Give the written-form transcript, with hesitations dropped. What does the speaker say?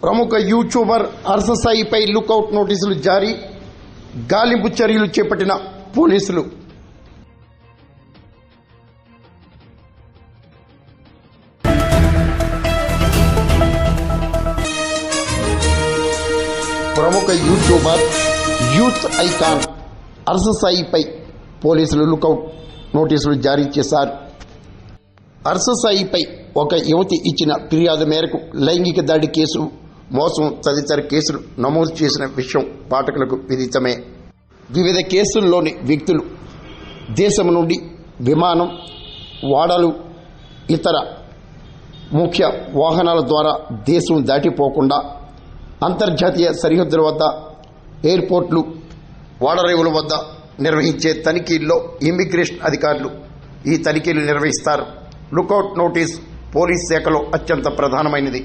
ప్రముఖ YouTuber అర్ససాయిపై lookout నోటీసులు జారీ, గాలింపు చర్యలు చేపట్టిన పోలీసులు. ప్రముఖ యూట్యూబర్ యూత్ ఐకాన్ అర్ససాయిపై పోలీసులు లుకౌట్ నోటీసులు జారీ చేశారు. అర్ససాయిపై ఒక యువతి ఇచ్చిన ఫిర్యాదు మేరకు లైంగిక దాడి కేసు, మోసం తదితర కేసులు నమోదు చేసిన విషయం పాఠకులకు విదితమే. వివిధ కేసుల్లోని వ్యక్తులు దేశం నుండి విమానం, వాడలు, ఇతర ముఖ్య వాహనాల ద్వారా దేశం దాటిపోకుండా అంతర్జాతీయ సరిహద్దుల వద్ద, ఎయిర్పోర్ట్లు, ఓడరేవుల వద్ద నిర్వహించే తనిఖీల్లో ఇమ్మిగ్రేషన్ అధికారులు ఈ తనిఖీలు నిర్వహిస్తారు. లుకౌట్ నోటీస్ పోలీస్ శాఖలో అత్యంత ప్రధానమైనది.